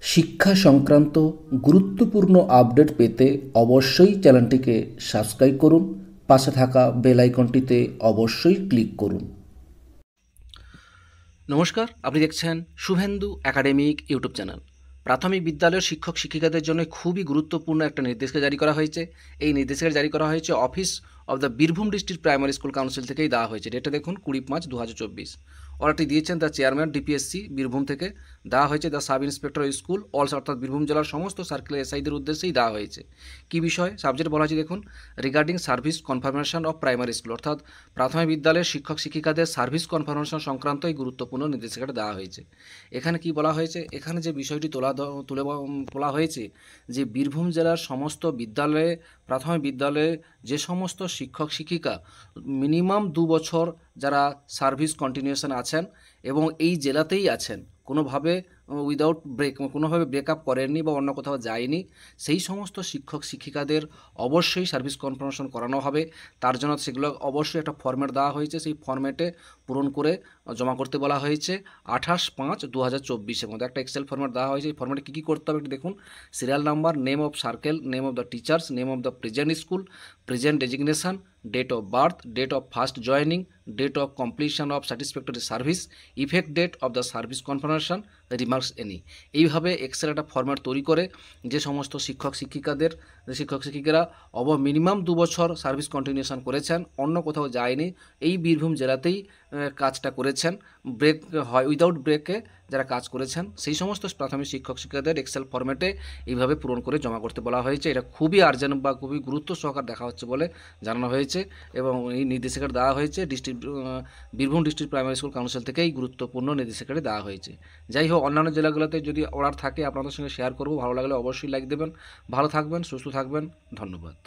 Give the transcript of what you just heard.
শিক্ষা সংক্রান্ত গুরুত্বপূর্ণ আপডেট পেতে অবশ্যই চ্যানেলটিকে সাবস্ক্রাইব করুন, পাশে থাকা বেল আইকনটিতে অবশ্যই ক্লিক করুন। নমস্কার, আপনি দেখছেন শুভেন্দু একাডেমিক ইউটিউব চ্যানেল। প্রাথমিক বিদ্যালয়ের শিক্ষক শিক্ষিকাদের জন্য খুবই গুরুত্বপূর্ণ একটা নির্দেশিকা জারি করা হয়েছে। এই নির্দেশিকা জারি করা হয়েছে office of the Birbhum district primary school council থেকেই দেওয়া হয়েছে। ডেটটা দেখুন 20 মার্চ 2024। অর্ডারটি দিয়েছেন দ্য চেয়ারম্যান ডিপিএসসি বীরভূম থেকে। দেওয়া হয়েছে দ্য সাব ইন্সপেক্টর স্কুল অলস, অর্থাৎ বীরভূম জেলার সমস্ত সার্কেলের এসআইদের উদ্দেশ্যেই দেওয়া হয়েছে। কী বিষয় সাবজেক্ট বলা হয়েছে দেখুন, regarding service confirmation of primary school, অর্থাৎ প্রাথমিক বিদ্যালয়ের শিক্ষক শিক্ষিকাদের সার্ভিস কনফার্মেশন সংক্রান্ত এই গুরুত্বপূর্ণ নির্দেশিকাটা দেওয়া হয়েছে। এখানে কি বলা হয়েছে, এখানে যে বিষয়টি তোলা হয়েছে যে বীরভূম জেলার সমস্ত বিদ্যালয়ে, প্রাথমিক বিদ্যালয়ে যে সমস্ত শিক্ষক শিক্ষিকা মিনিমাম 2 বছর যারা সার্ভিস কন্টিনিউশন আছেন এবং এই জেলাতেই আছেন, কোনোভাবে কোনোভাবে ব্রেকআপ করেননি বা অন্য কোথাও যায়নি, সেই সমস্ত শিক্ষক শিক্ষিকাদের অবশ্যই সার্ভিস কনফার্মেশন করানো হবে। তার জন্য সেগুলো অবশ্যই একটা ফর্ম্যাট দেওয়া হয়েছে, সেই ফর্ম্যাটে পূরণ করে জমা করতে বলা হয়েছে 28/5/2024-এর মধ্যে একটা এক্সেল ফর্ম্যাট দেওয়া হয়েছে। এই ফর্ম্যাটে কী কী করতে হবে একটু দেখুন। Serial number, name of circle, name of the teachers, name of the present school, present designation, date of birth, date of first joining, date of completion of satisfactory service, effect date of the service confirmation, remarks any. এইভাবে excel একটা format তৈরি করে যে সমস্ত শিক্ষক শিক্ষিকারা minimum 2 বছর service continuation করেছেন, অন্য কোথাও যায়নি, এই বীরভূম জেলাতেই কাজটা করেছেন, ব্রেক হয় উইদাউট ব্রেকে যারা কাজ করেছেন, সেই সমস্ত প্রাথমিক শিক্ষক শিক্ষিকাদের এক্সেল ফর্ম্যাটে এইভাবে পূরণ করে জমা করতে বলা হয়েছে। এটা খুবই আর্জেন্ট বা খুবই গুরুত্ব সহকার দেখা হচ্ছে বলে জানানো হয়েছে এবং এই নির্দেশিকাটা দেওয়া হয়েছে Birbhum district primary school council থেকে এই গুরুত্বপূর্ণ নির্দেশিকাটি দেওয়া হয়েছে। যাই হোক, অন্যান্য জেলাগুলোতে যদি অর্ডার থাকে আপনাদের সঙ্গে শেয়ার করব, ভালো লাগলে অবশ্যই লাইক দেবেন। ভালো থাকবেন, সুস্থ থাকবেন, ধন্যবাদ।